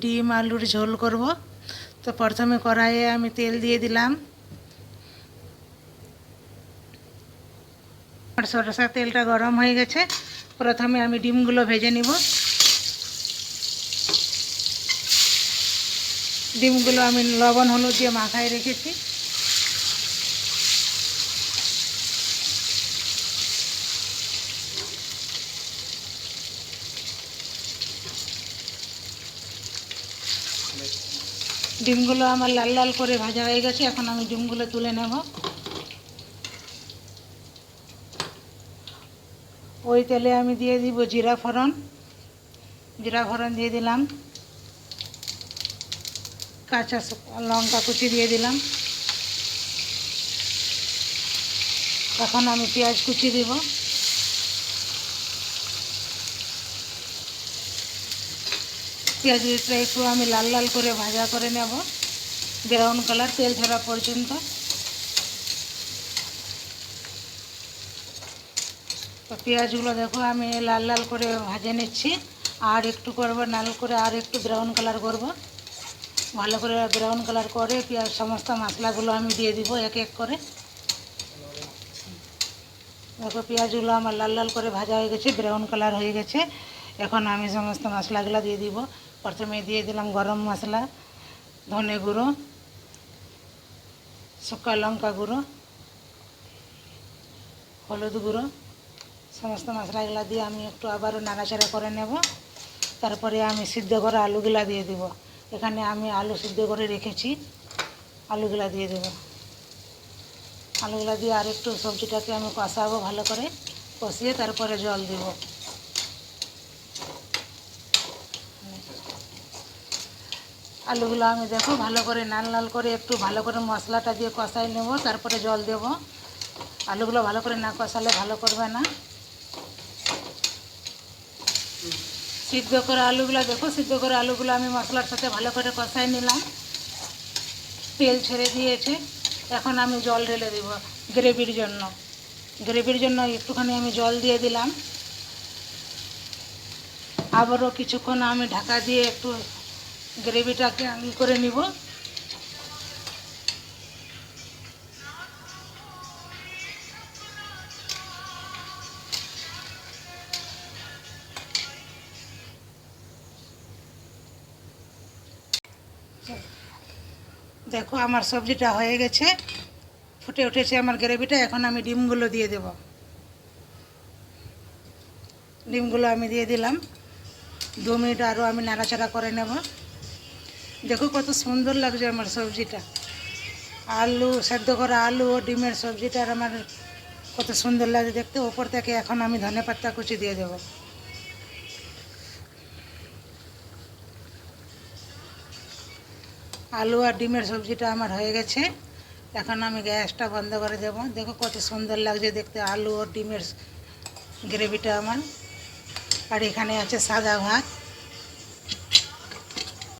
ডিম আলুর ঝোল করব। তো প্রথমে কড়াইয়ে আমি তেল দিয়ে দিলাম। আর সরষের তেলটা গরম হয়ে গেছে। প্রথমে আমি ডিমগুলো ভেজে নিব। ডিমগুলো আমি লবণ হলুদ দিয়ে মাখায় রেখেছি। ডিমগুলো আমার লাল লাল করে ভাজা হয়ে গেছে। এখন আমি ডিমগুলো তুলে নেব। ওই তেলে আমি দিয়ে দিব জিরা ফোড়ন। জিরা ফোড়ন দিয়ে দিলাম। কাঁচা লঙ্কা কুচি দিয়ে দিলাম। এখন আমি পেঁয়াজ কুচি দিব। পেঁয়াজটা একটু আমি লাল লাল করে ভাজা করে নেব, ব্রাউন কালার তেল ছাড়া পর্যন্ত। তো পেঁয়াজগুলো দেখো আমি লাল লাল করে ভাজে নিচ্ছি। আর একটু করব লাল করে, আর একটু ব্রাউন কালার করব। ভালো করে ব্রাউন কালার করে পেঁয়াজ সমস্ত মশলাগুলো আমি দিয়ে দিব এক এক করে। দেখো পেঁয়াজগুলো আমার লাল লাল করে ভাজা হয়ে গেছে, ব্রাউন কালার হয়ে গেছে। এখন আমি সমস্ত মশলাগুলো দিয়ে দিব। প্রথমে দিয়ে দিলাম গরম মশলা, ধনে গুঁড়ো, শুকনো লঙ্কা গুঁড়ো, হলুদ গুঁড়ো। সমস্ত মশলাগুলো দিয়ে আমি একটু আবারও নাড়াচাড়া করে নেব। তারপরে আমি সিদ্ধ করা আলুগুলা দিয়ে দিব। এখানে আমি আলু সিদ্ধ করে রেখেছি, আলুগুলা দিয়ে দেব। আলুগুলা দিয়ে আর একটু সবজিটাকে আমি কষাবো, ভালো করে কষিয়ে তারপরে জল দেব। আলুগুলো আমি দেখো ভালো করে লাল লাল করে একটু ভালো করে মশলাটা দিয়ে কষাই নেব, তারপরে জল দেব। আলুগুলো ভালো করে না কষালে ভালো করবে না। সিদ্ধ করে আলুগুলো দেখো, সিদ্ধ করে আলুগুলো আমি মশলার সাথে ভালো করে কষাই নিলাম। তেল ছেড়ে দিয়েছে। এখন আমি জল ঢেলে দেব গ্রেভির জন্য। গ্রেভির জন্য একটুখানি আমি জল দিয়ে দিলাম। আবারও কিছুক্ষণ আমি ঢাকা দিয়ে একটু গ্রেভিটাকে আমি করে নিব। দেখো আমার সবজিটা হয়ে গেছে, ফুটে উঠেছে আমার গ্রেভিটা। এখন আমি ডিমগুলো দিয়ে দেব। ডিমগুলো আমি দিয়ে দিলাম। 2 মিনিট আরও আমি নাড়াচাড়া করে নেব। দেখো কত সুন্দর লাগছে আমার সবজিটা। আলু সেদ্ধ করা আলু ও ডিমের সবজিটার আমার কত সুন্দর লাগে দেখতে। ওপর থেকে এখন আমি ধনেপাতা কুচি দিয়ে দেব। আলু আর ডিমের সবজিটা আমার হয়ে গেছে। এখন আমি গ্যাসটা বন্ধ করে দেব। দেখো কত সুন্দর লাগছে দেখতে আলু আর ডিমের গ্রেভিটা আমার। আর এখানে আছে সাদা ভাত।